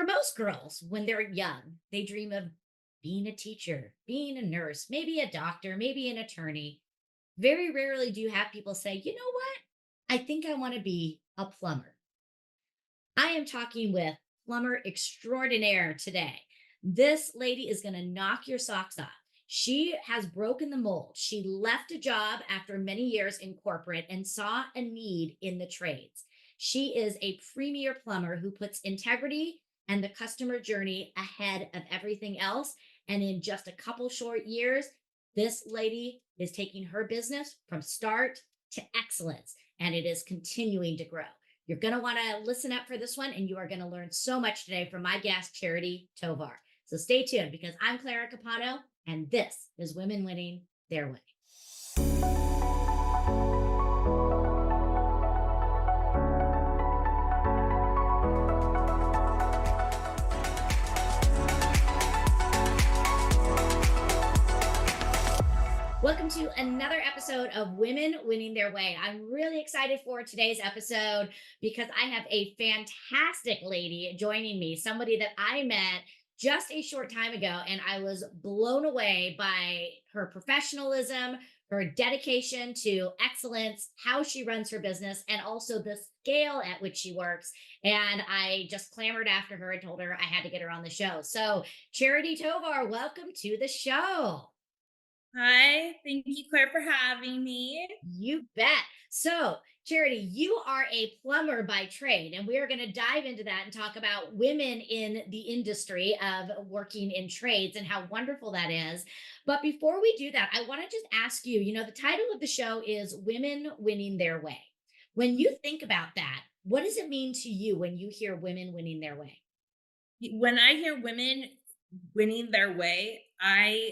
most girls, when they're young, they dream of being a teacher, being a nurse, maybe a doctor, maybe an attorney. Very rarely do you have people say, you know what? I think I want to be a plumber. I am talking with plumber extraordinaire today. This lady is going to knock your socks off. She has broken the mold. She left a job after many years in corporate and saw a need in the trades. She is a premier plumber who puts integrity and the customer journey ahead of everything else. And in just a couple short years, this lady is taking her business from start to excellence, and it is continuing to grow. You're going to want to listen up for this one, and you are going to learn so much today from my guest, Charity Tovar. So stay tuned because I'm Clara Capano, and this is Women Winning Their Way. Welcome to another episode of Women Winning Their Way. I'm really excited for today's episode because I have a fantastic lady joining me, somebody that I met just a short time ago, and I was blown away by her professionalism, her dedication to excellence, how she runs her business, and also the scale at which she works. And I just clamored after her and told her I had to get her on the show. So, Charity Tovar, welcome to the show. Hi, thank you, Claire, for having me. You bet. So, Charity, you are a plumber by trade, and we are going to dive into that and talk about women in the industry of working in trades and how wonderful that is. But before we do that, I want to just ask you, the title of the show is Women Winning Their Way. When you think about that, what does it mean to you when you hear women winning their way? When I hear women winning their way, I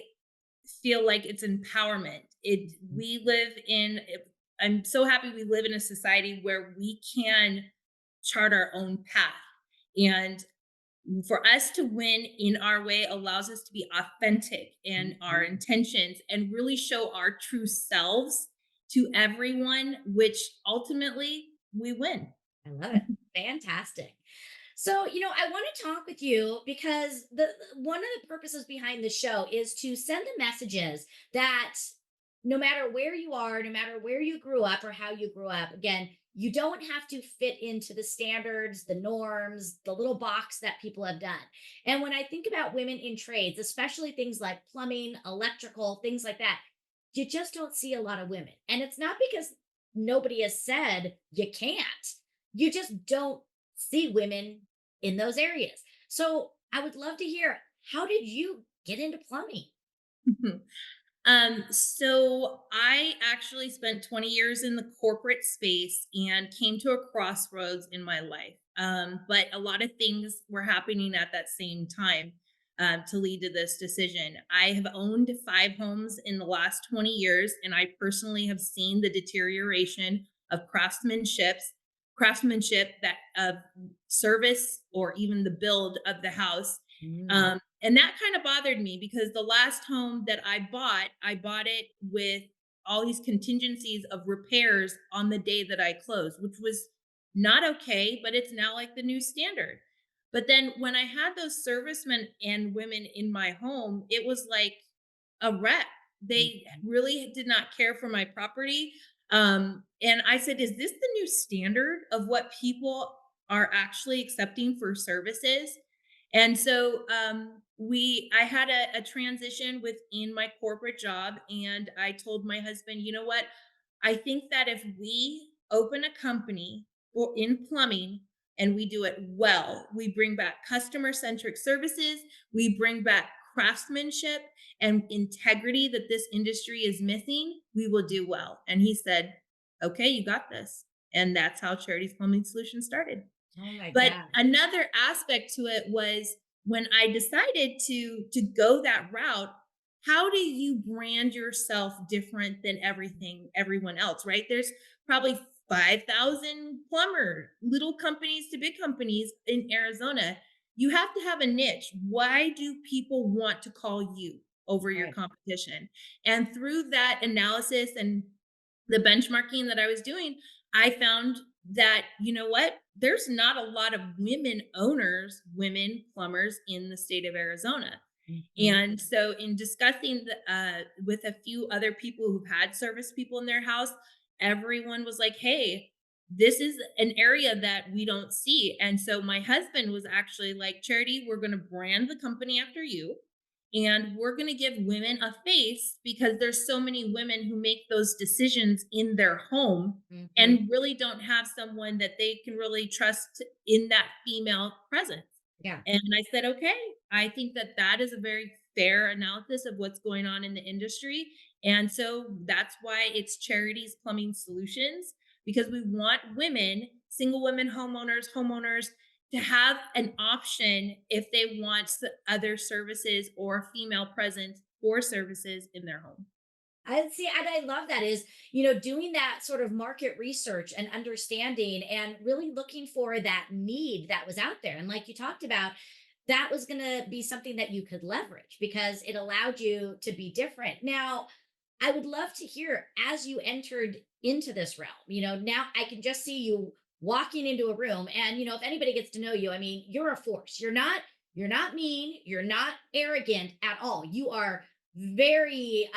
feel like it's empowerment. It we live in I'm so happy we live in a society where we can chart our own path. And for us to win in our way allows us to be authentic in our Mhm. intentions and really show our true selves to everyone, which ultimately we win. I love it. Fantastic. So, I want to talk with you because the one of the purposes behind the show is to send the messages that no matter where you are, no matter where you grew up or how you grew up, again, you don't have to fit into the standards, the norms, the little box that people have done. And when I think about women in trades, especially things like plumbing, electrical, things like that, you just don't see a lot of women. And it's not because nobody has said you can't. You just don't see women in those areas. So I would love to hear, how did you get into plumbing? So I actually spent 20 years in the corporate space and came to a crossroads in my life. But a lot of things were happening at that same time to lead to this decision. I have owned 5 homes in the last 20 years, and I personally have seen the deterioration of craftsmanship that of service or even the build of the house. Mm, And that kind of bothered me because the last home that I bought it with all these contingencies of repairs on the day that I closed, which was not okay, but it's now like the new standard. But then when I had those servicemen and women in my home, it was like a wreck. They mhm. really did not care for my property. And I said, is this the new standard of what people are actually accepting for services? And so I had a transition within my corporate job, and I told my husband, you know what? I think that if we open a company or in plumbing and we do it well, we bring back customer centric services, we bring back craftsmanship and integrity that this industry is missing, we will do well. And he said, okay, you got this. And that's how Charity's Plumbing Solutions started. Oh my But God. another aspect to it was when I decided to go that route, how do you brand yourself different than everyone else, right? There's probably 5,000 plumber, little companies to big companies in Arizona. You have to have a niche. Why do people want to call you over your Right. competition? And through that analysis and the benchmarking that I was doing, I found that, you know what? There's not a lot of women owners, women plumbers in the state of Arizona. Mhm. And so, in discussing with a few other people who've had service people in their house, everyone was like, hey, this is an area that we don't see. And so, my husband was actually like, Charity, we're going to brand the company after you. And we're going to give women a face because there's so many women who make those decisions in their home Mhm. and really don't have someone that they can really trust in that female presence. Yeah. And I said, okay, I think that that is a very fair analysis of what's going on in the industry. And so that's why it's Charities Plumbing Solutions, because we want women, single women homeowners to have an option if they want other services or female presence for services in their home. I see, and I love that is, doing that sort of market research and understanding and really looking for that need that was out there. And like you talked about, that was going to be something that you could leverage because it allowed you to be different. Now, I would love to hear as you entered into this realm, now I can just see you walking into a room and, if anybody gets to know you, I mean, you're a force. You're not mean, you're not arrogant at all. You are very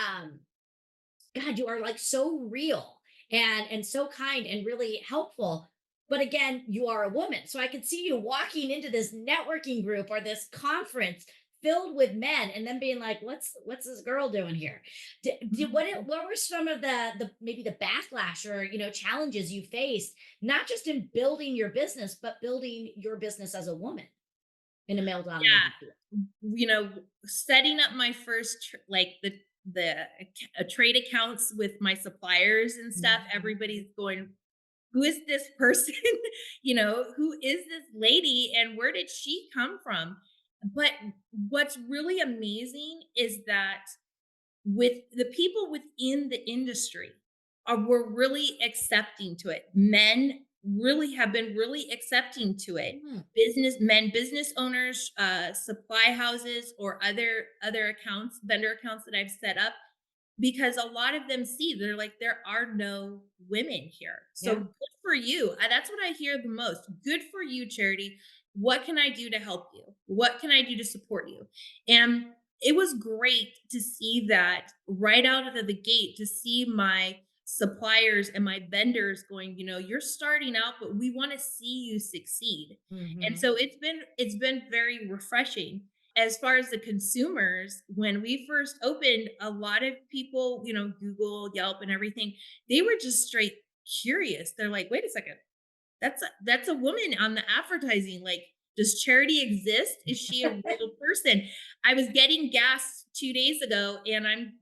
God, you are like so real and so kind and really helpful. But again, you are a woman. So I could see you walking into this networking group or this conference filled with men and then being like, what's this girl doing here? What were some of the maybe the backlash or challenges you faced, not just in building your business, but building your business as a woman in a male dominated field? Yeah, setting up my first like the trade accounts with my suppliers and stuff, Mhm. everybody's going, who is this person? Who is this lady and where did she come from? But what's really amazing is that with the people within the industry were really accepting to it. Men really have been really accepting to it. Mm, Business owners, supply houses, or other accounts, vendor accounts that I've set up, because a lot of them see, they're like, there are no women here. So yeah. good for you. That's what I hear the most. Good for you, Charity. What can I do to help you? What can I do to support you? And it was great to see that right out of the gate, to see my suppliers and my vendors going, you're starting out, but we want to see you succeed. And Hmm. so it's been very refreshing. As far as the consumers, when we first opened, a lot of people, Google, Yelp, and everything, they were just straight curious. They're like, wait a second, that's a woman on the advertising. Like, does Charity exist? Is she a real person? I was getting gas 2 days ago, and I'm,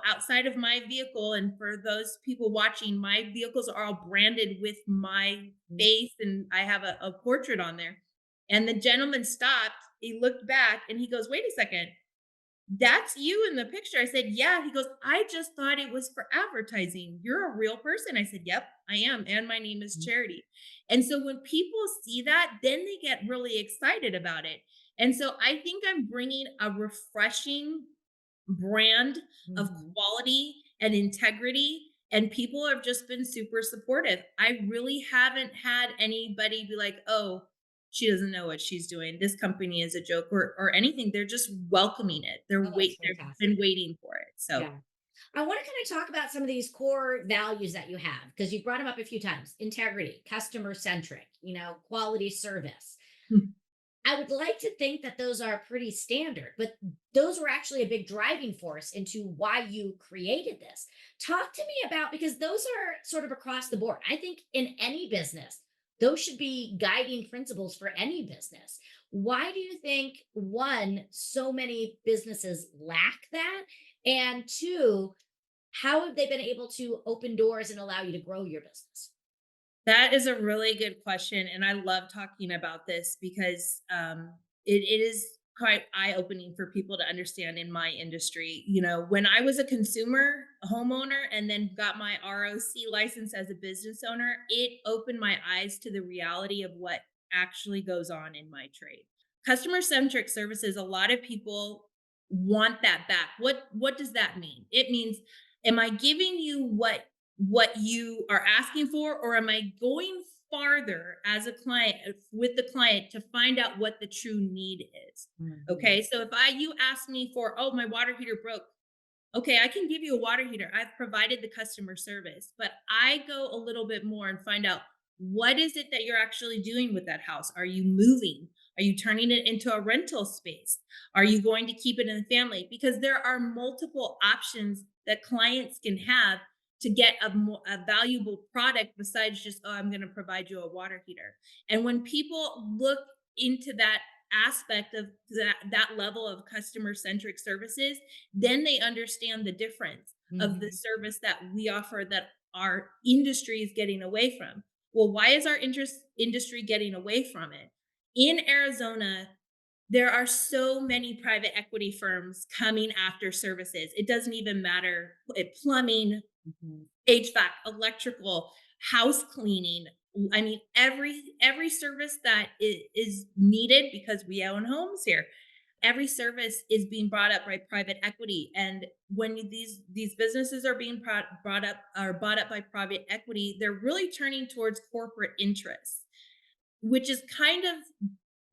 outside of my vehicle. And for those people watching, my vehicles are all branded with my face, and I have a portrait on there. And the gentleman stopped. He looked back, and he goes, "Wait a second, that's you in the picture." I said, "Yeah." He goes, "I just thought it was for advertising. You're a real person." I said, "Yep, I am. And my name is Charity." And so when people see that, then they get really excited about it. And so I think I'm bringing a refreshing brand of Hmm. quality and integrity. And people have just been super supportive. I really haven't had anybody be like, oh, she doesn't know what she's doing. This company is a joke, or anything. They're just welcoming it. Oh, that's They've fantastic. been waiting for it. So Yeah. I want to kind of talk about some of these core values that you have because you brought them up a few times: integrity, customer centric, quality service. I would like to think that those are pretty standard, but those were actually a big driving force into why you created this. Talk to me about, because those are sort of across the board. I think in any business, those should be guiding principles for any business. Why do you think, one, so many businesses lack that? And two, how have they been able to open doors and allow you to grow your business? that is a really good question, and I love talking about this because it is quite eye opening for people to understand in my industry. When I was a consumer homeowner and then got my ROC license as a business owner, it opened my eyes to the reality of what actually goes on in my trade. Customer centric services. A lot of people want that back. What does that mean? It means, am I giving you what you are asking for, or am I going farther as a client with the client to find out what the true need is. Mhm. Okay. So if you ask me for, oh, my water heater broke. Okay, I can give you a water heater. I've provided the customer service, but I go a little bit more and find out what is it that you're actually doing with that house? Are you moving? Are you turning it into a rental space? Are you going to keep it in the family? Because there are multiple options that clients can have to get a valuable product besides just, oh, I'm going to provide you a water heater. And when people look into that aspect of that level of customer centric services, then they understand the difference of the Mhm. service that we offer that our industry is getting away from. Well, why is our industry getting away from it? In Arizona, there are so many private equity firms coming after services. It doesn't even matter plumbing, Mhm. HVAC, electrical, house cleaning. I mean, every service that is needed because we own homes here. Every service is being brought up by private equity, and when these businesses are being brought up or bought up by private equity, they're really turning towards corporate interests, which is kind of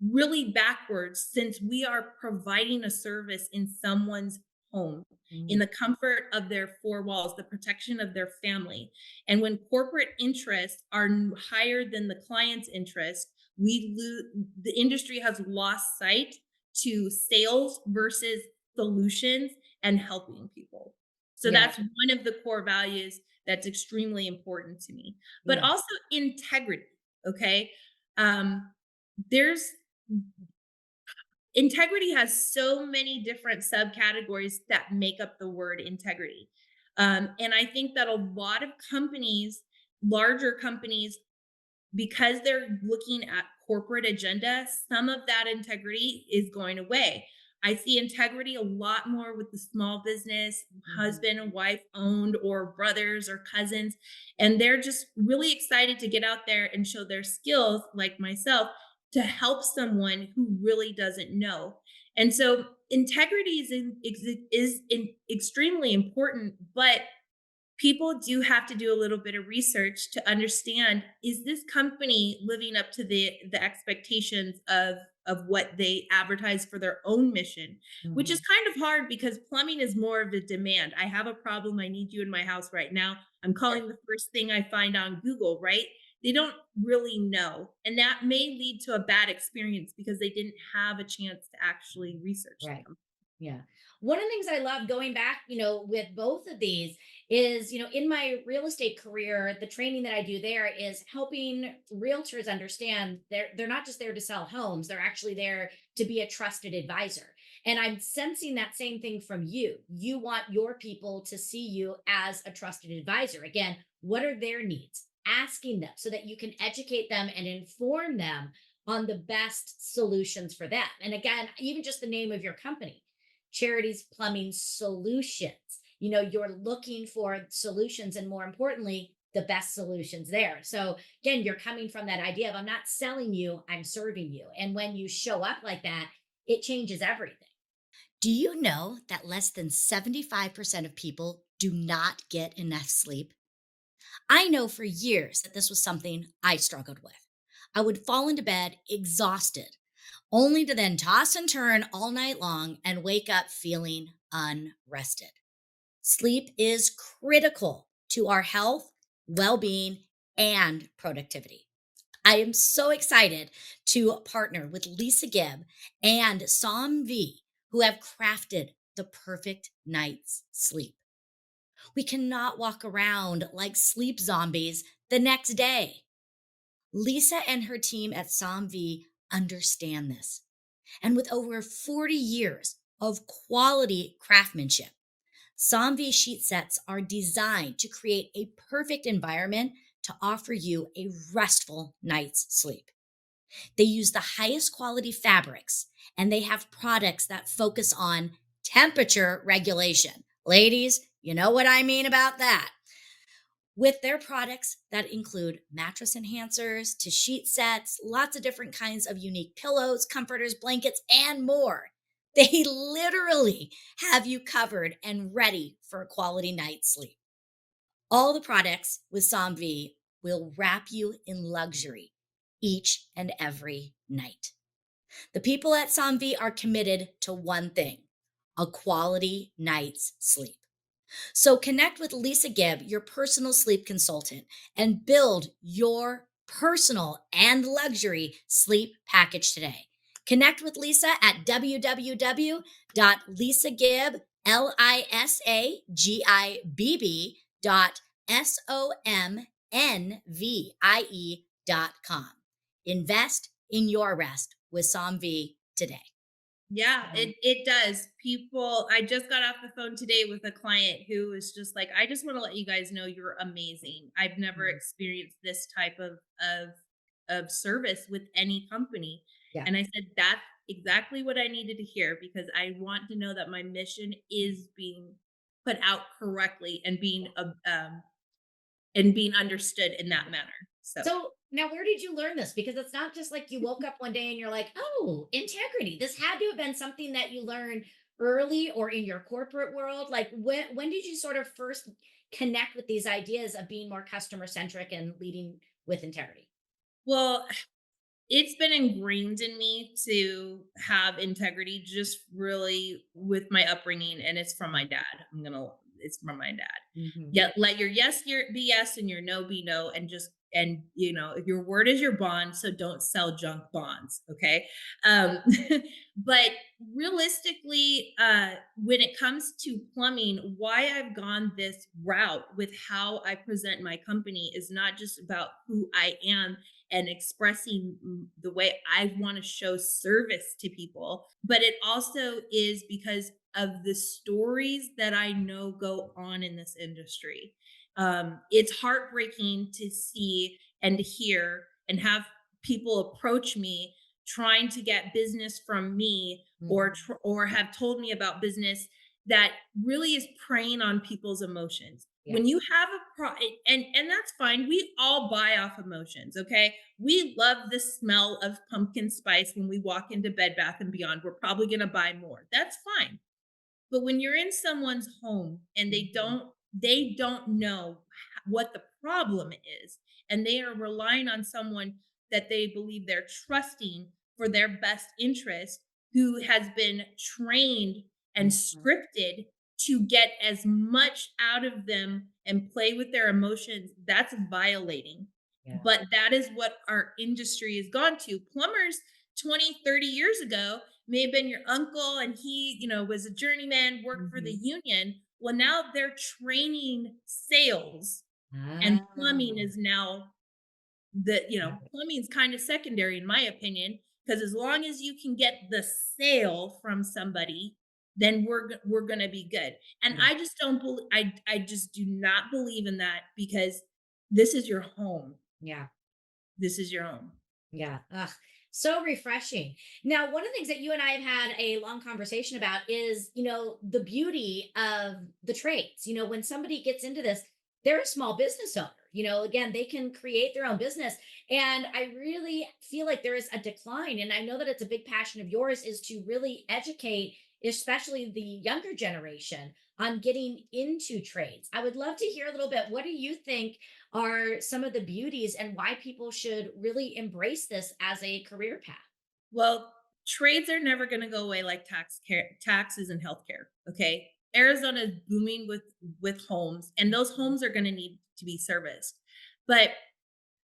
really backwards since we are providing a service in someone's home in Mhm. the comfort of their four walls, the protection of their family. And when corporate interests are higher than the client's interest, we lose the industry has lost sight to sales versus solutions and helping people. So Yeah. that's one of the core values that's extremely important to me. But Yeah. also integrity, okay? There's integrity has so many different subcategories that make up the word integrity. And I think that a lot of companies, larger companies, because they're looking at corporate agenda, some of that integrity is going away. I see integrity a lot more with the small business, Mhm. husband and wife owned, or brothers or cousins. And they're just really excited to get out there and show their skills, like myself, to help someone who really doesn't know. And so integrity is extremely important, but people do have to do a little bit of research to understand, is this company living up to the expectations of what they advertise for their own mission, which is Mhm. kind of hard because plumbing is more of a demand. I have a problem, I need you in my house right now. I'm Sure. calling the first thing I find on Google, right? They don't really know, and that may lead to a bad experience because they didn't have a chance to actually research Right. them. Yeah. One of the things I love going back, with both of these is, in my real estate career, the training that I do there is helping realtors understand they're not just there to sell homes, they're actually there to be a trusted advisor. And I'm sensing that same thing from you. You want your people to see you as a trusted advisor. Again, what are their needs? Asking them so that you can educate them and inform them on the best solutions for them. And again, even just the name of your company, Charities Plumbing Solutions. You're looking for solutions and, more importantly, the best solutions there. So again, you're coming from that idea of, I'm not selling you, I'm serving you. And when you show up like that, it changes everything. Do you know that less than 75% of people do not get enough sleep? I know for years that this was something I struggled with. I would fall into bed exhausted, only to then toss and turn all night long and wake up feeling unrested. Sleep is critical to our health, well being, and productivity. I am so excited to partner with Lisa Gibb and Som V, who have crafted the perfect night's sleep. We cannot walk around like sleep zombies the next day. Lisa and her team at Som V understand this. And with over 40 years of quality craftsmanship, Somvi sheet sets are designed to create a perfect environment to offer you a restful night's sleep. They use the highest quality fabrics, and they have products that focus on temperature regulation. Ladies, you know what I mean about that. With their products that include mattress enhancers to sheet sets, lots of different kinds of unique pillows, comforters, blankets, and more. They literally have you covered and ready for a quality night's sleep. All the products with Somv, will wrap you in luxury each and every night. The people at Somvi are committed to one thing: a quality night's sleep. So connect with Lisa Gibb, your personal sleep consultant, and build your personal and luxury sleep package today. Connect with Lisa at www.lisagibb.somnvie.com. Invest in your rest with Somvi today. Yeah, it does. People, I just got off the phone today with a client who was just like, "I just want to let you guys know you're amazing. I've never Mhm. experienced this type of service with any company." Yeah. And I said, "That's exactly what I needed to hear because I want to know that my mission is being put out correctly and being understood in that manner." So, So now, where did you learn this? Because it's not just like you woke up one day and you're like, oh, integrity. This had to have been something that you learned early or in your corporate world. Like, when did you sort of first connect with these ideas of being more customer centric and leading with integrity? well, it's been ingrained in me to have integrity just really with my upbringing, and it's from my dad. It's from my dad. Hmm. Yeah, let your be yes and your no be no, and just and if your word is your bond, so don't sell junk bonds, okay? Um, but realistically, when it comes to plumbing, why I've gone this route with how I present my company is not just about who I am and expressing the way I want to show service to people, but it also is because of the stories that I know go on in this industry. It's heartbreaking to see and to hear and have people approach me trying to get business from me or Hmm. or have told me about business that really is preying on people's emotions. Yeah. When you have a and that's fine. We all buy off emotions, okay? We love the smell of pumpkin spice when we walk into Bed Bath and Beyond. We're probably going to buy more. That's fine. But when you're in someone's home and Hmm. they don't know what the problem is, and they are relying on someone that they believe they're trusting for their best interest, who has been trained and Hmm. scripted to get as much out of them and play with their emotions, that's violating. Yeah. But that is what our industry has gone to. Plumbers 20, 30 years ago may have been your uncle and he, was a journeyman, worked for the Hmm. union. Well, now they're training sales and plumbing Ah, is now got it. plumbing is kind of secondary in my opinion because as long as you can get the sale from somebody, then we're going to be good. And Yeah. I just don't believe I just do not believe in that because this is your home. Yeah. This is your home. Yeah. Ugh, so refreshing. Now, one of the things that you and I have had a long conversation about is, the beauty of the trades. When somebody gets into this, they're a small business owner. Again, they can create their own business. And I really feel like there is a decline. And I know that it's a big passion of yours is to really educate, especially the younger generation, on getting into trades. I would love to hear a little bit. What do you think are some of the beauties and why people should really embrace this as a career path? Well, trades are never going to go away like taxes and healthcare. Okay, Arizona is booming with homes, and those homes are going to need to be serviced. But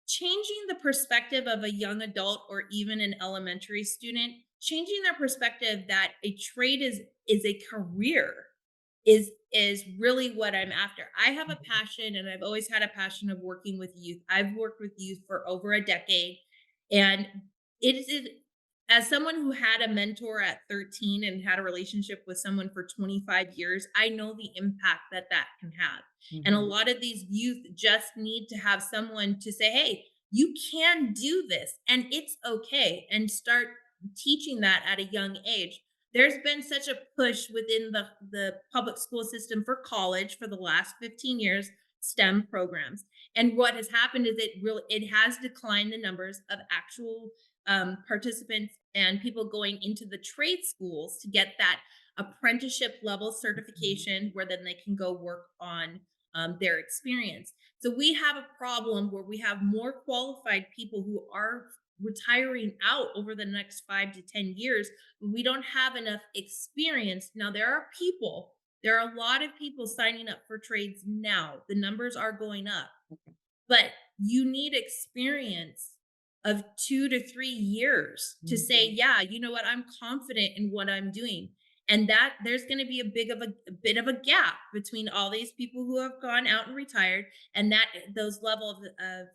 changing the perspective of a young adult or even an elementary student, changing their perspective that a trade is a career is really what I'm after. I have a Mhm. passion and I've always had a passion of working with youth. I've worked with youth for over a decade and it as someone who had a mentor at 13 and had a relationship with someone for 25 years, I know the impact that that can have. And a Mhm. lot of these youth just need to have someone to say, "Hey, you can do this and it's okay," and start teaching that at a young age. There's been such a push within the public school system for college for the last 15 years, STEM programs. And what has happened is it has declined the numbers of actual participants and people going into the trade schools to get that apprenticeship level Mhm. certification where then they can go work on their experience. So we have a problem where we have more qualified people who are retiring out over the next 5 to 10 years. But we don't have enough experience. Now, there are a lot of people signing up for trades now. The numbers are going up, but you need experience of 2 to 3 years to say, Mhm. yeah, you know what, I'm confident in what I'm doing. And that there's going to be a bit of a gap between all these people who have gone out and retired, and that those level of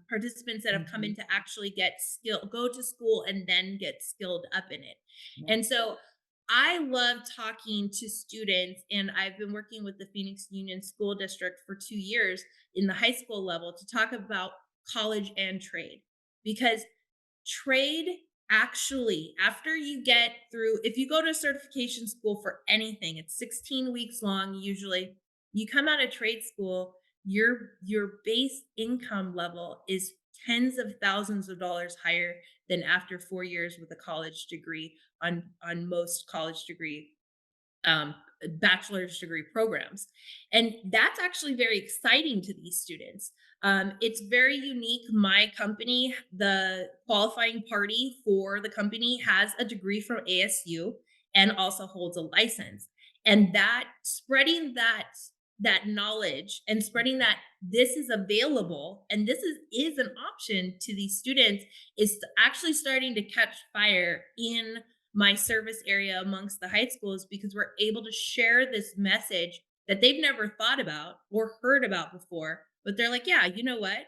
participants that have come in Mhm. to actually get skill, go to school, and then get skilled up in it. Yeah. And so I love talking to students, and I've been working with the Phoenix Union School District for 2 years in the high school level to talk about college and trade, because trade actually, after you get through, if you go to certification school for anything, it's 16 weeks long usually. You come out of trade school, your base income level is tens of thousands of dollars higher than after 4 years with a college degree on most college degree um, bachelor's degree programs. And that's actually very exciting to these students. It's very unique. My company, the qualifying party for the company, has a degree from ASU and also holds a license. And that spreading that knowledge and spreading that this is available and this is an option to these students is actually starting to catch fire in my service area amongst the high schools, because we're able to share this message that they've never thought about or heard about before. But they're like, yeah, you know what?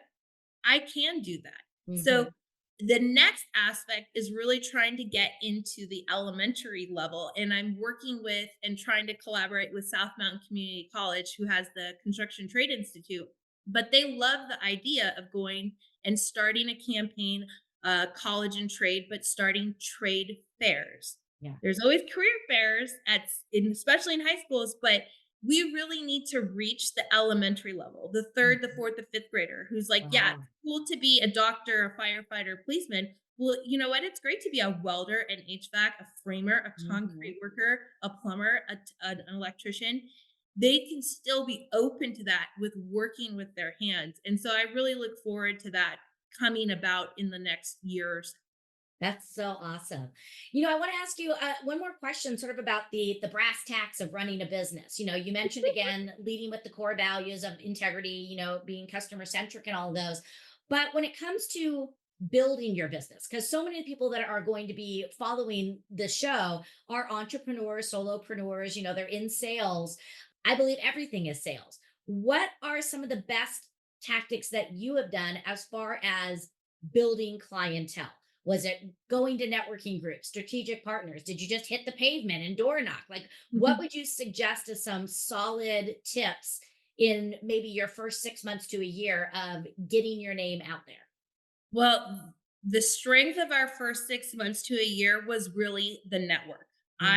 I can do that. So Mhm. the next aspect is really trying to get into the elementary level. And I'm working with and trying to collaborate with South Mountain Community College, who has the Construction Trade Institute. But they love the idea of going and starting a campaign, college and trade, but starting trade fairs. Yeah. There's always career fairs especially in high schools, but we really need to reach the elementary level, the third, the Mhm. fourth, the fifth grader who's like, yeah, it's Wow. cool to be a doctor, a firefighter, a policeman. Well, you know what? It's great to be a welder, an HVAC, a framer, a Mhm. concrete worker, a plumber, an electrician. They can still be open to that with working with their hands. And so I really look forward to that coming about in the next year or so. That's so awesome. I want to ask you one more question, sort of about the brass tacks of running a business. You mentioned again leading with the core values of integrity. Being customer centric and all of those. But when it comes to building your business, because so many people that are going to be following the show are entrepreneurs, solopreneurs. They're in sales. I believe everything is sales. What are some of the best tactics that you have done as far as building clientele? Was it going to networking groups, strategic partners? Did you just hit the pavement and door knock? Like, what would you suggest as some solid tips in maybe your first 6 months to a year of getting your name out there? Well, the strength of our first 6 months to a year was really the network. Mhm.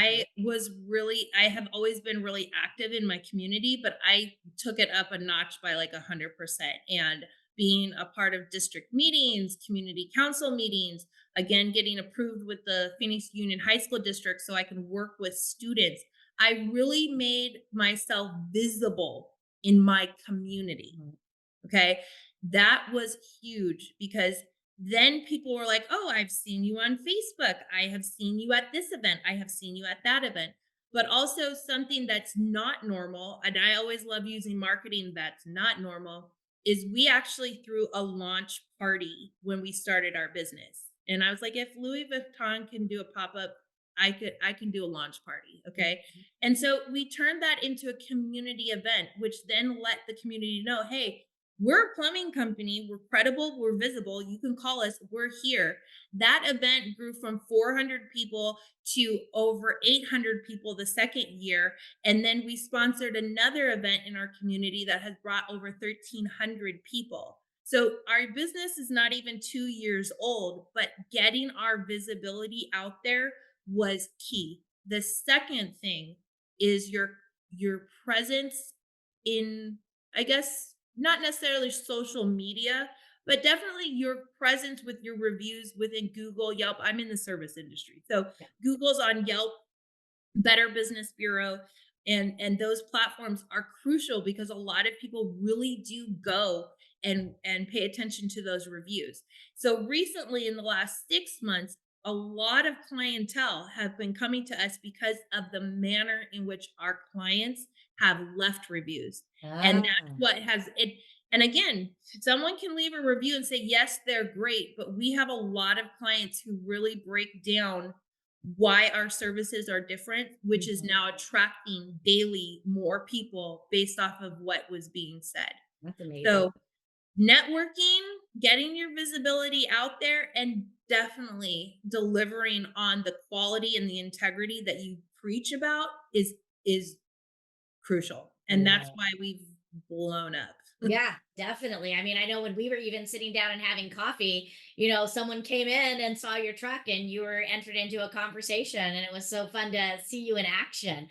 I have always been really active in my community, but I took it up a notch by like 100%. And being a part of district meetings, community council meetings, again, getting approved with the Phoenix Union High School District so I can work with students. I really made myself visible in my community. Mhm. Okay. That was huge because then people were like, oh, I've seen you on Facebook. I have seen you at this event. I have seen you at that event. But also something that's not normal, and I always love using marketing that's not normal, is we actually threw a launch party when we started our business. And I was like, if Louis Vuitton can do a pop-up, I can do a launch party. Okay. Mhm. And so we turned that into a community event, which then let the community know, hey, we're a plumbing company. We're credible. We're visible. You can call us. We're here. That event grew from 400 people to over 800 people the second year. And then we sponsored another event in our community that has brought over 1,300 people. So our business is not even 2 years old, but getting our visibility out there was key. The second thing is your presence in, I guess, not necessarily social media, but definitely your presence with your reviews within Google, Yelp. I'm in the service industry. So Yeah. Google's on Yelp, Better Business Bureau. And those platforms are crucial because a lot of people really do go and pay attention to those reviews. So recently in the last 6 months, a lot of clientele have been coming to us because of the manner in which our clients have left reviews. And that's Ah, what has it. And again, someone can leave a review and say, yes, they're great, but we have a lot of clients who really break down why our services are different, which is mhm. now attracting daily more people based off of what was being said. That's amazing. So, networking, getting your visibility out there, and definitely delivering on the quality and the integrity that you preach about is crucial. I And love that's it. why we've blown up. Yeah, definitely. I mean, I know when we were even sitting down and having coffee, someone came in and saw your truck and you were entered into a conversation, and it was so fun to see you in action.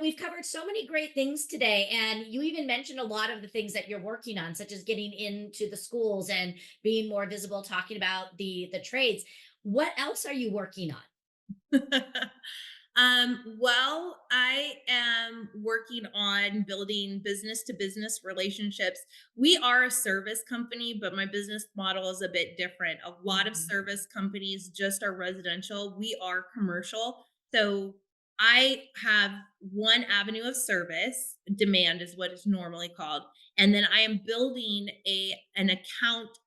We've covered so many great things today, and you even mentioned a lot of the things that you're working on, such as getting into the schools and being more visible, talking about the trades. What else are you working on? Well, I am working on building business to business relationships. We are a service company, but my business model is a bit different. A lot of Mhm. service companies just are residential. We are commercial. So I have one avenue of service, demand is what it's normally called. And then I am building an account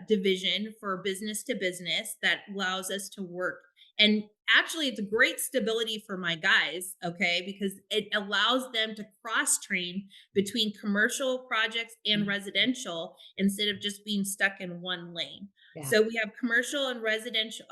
division for business to business that allows us to work. And actually, it's a great stability for my guys, okay, because it allows them to cross train between commercial projects and Mhm. residential instead of just being stuck in one lane. Yeah. So we have commercial and residential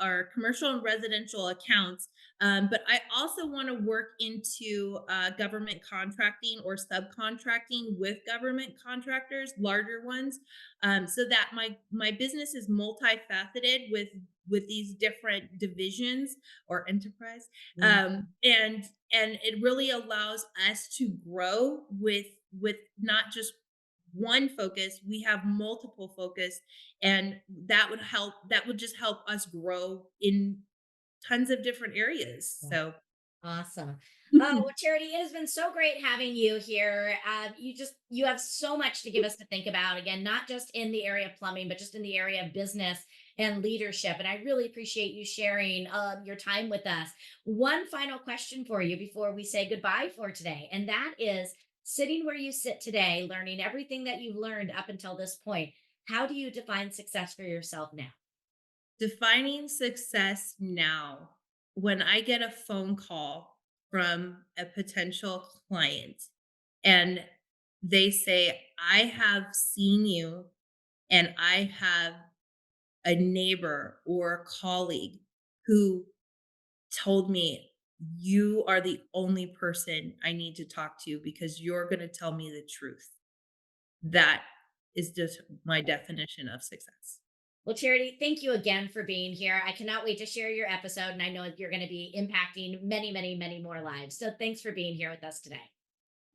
accounts, but I also want to work into government contracting or subcontracting with government contractors, larger ones, so that my business is multifaceted with these different divisions or enterprise, Mhm. and it really allows us to grow with not just one focus. We have multiple focus, and that would just help us grow in tons of different areas. Yeah. So Awesome. Oh, well, Charity, it has been so great having you here. You have so much to give us to think about. Again, not just in the area of plumbing, but just in the area of business and leadership. And I really appreciate you sharing your time with us. One final question for you before we say goodbye for today, and that is, sitting where you sit today, learning everything that you've learned up until this point, how do you define success for yourself now? defining success now, when I get a phone call from a potential client and they say, I have seen you and I have a neighbor or a colleague who told me, you are the only person I need to talk to because you're going to tell me the truth. That is just my definition of success. Well, Charity, thank you again for being here. I cannot wait to share your episode, and I know you're going to be impacting many, many, many more lives. So thanks for being here with us today.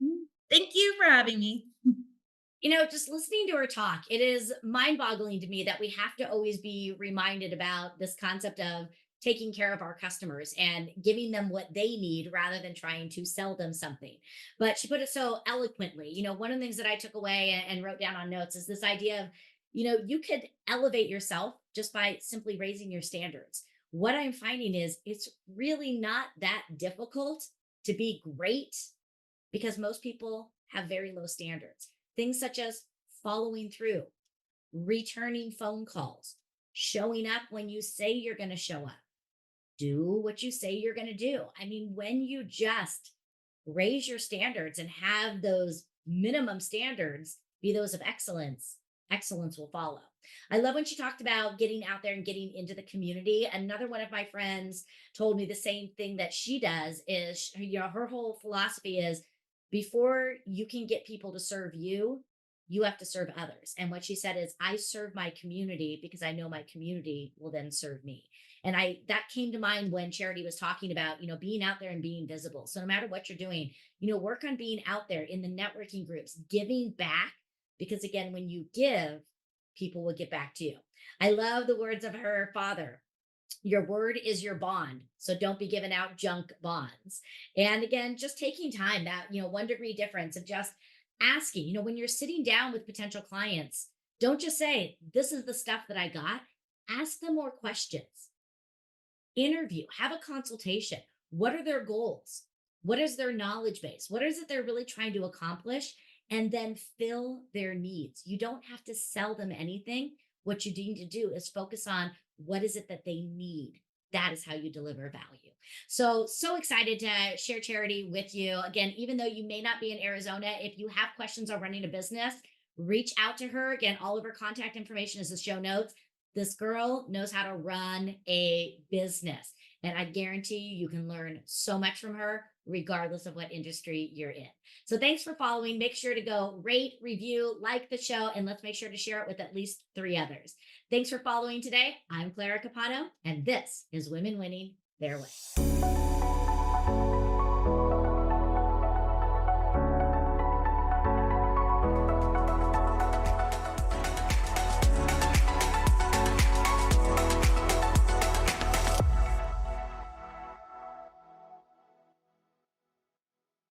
Mm. Thank you for having me. Just listening to her talk, it is mind boggling to me that we have to always be reminded about this concept of taking care of our customers and giving them what they need rather than trying to sell them something. But she put it so eloquently. One of the things that I took away and wrote down on notes is this idea of, you could elevate yourself just by simply raising your standards. What I'm finding is it's really not that difficult to be great because most people have very low standards. Things such as following through, returning phone calls, showing up when you say you're going to show up, do what you say you're going to do. I mean, when you just raise your standards and have those minimum standards be those of excellence, excellence will follow. I love when she talked about getting out there and getting into the community. Another one of my friends told me the same thing that she does is, her whole philosophy is, before you can get people to serve you, you have to serve others. And what she said is, I serve my community because I know my community will then serve me. And I that came to mind when Charity was talking about, being out there and being visible. So no matter what you're doing, work on being out there in the networking groups, giving back, because again, when you give, people will get back to you. I love the words of her father. Your word is your bond. So don't be giving out junk bonds. And again, just taking time, that, 1 degree difference of just asking, when you're sitting down with potential clients, don't just say, this is the stuff that I got. Ask them more questions, interview, have a consultation. What are their goals? What is their knowledge base? What is it they're really trying to accomplish? And then fill their needs. You don't have to sell them anything. What you need to do is focus on what is it that they need. That is how you deliver value. So excited to share Charity with you. Again, even though you may not be in Arizona, if you have questions on running a business, reach out to her. Again, all of her contact information is the show notes. This girl knows how to run a business. And I guarantee you can learn so much from her, regardless of what industry you're in. So thanks for following. Make sure to go rate, review, like the show, and let's make sure to share it with at least 3 others. Thanks for following today. I'm Clara Capato, and this is Women Winning Their Way.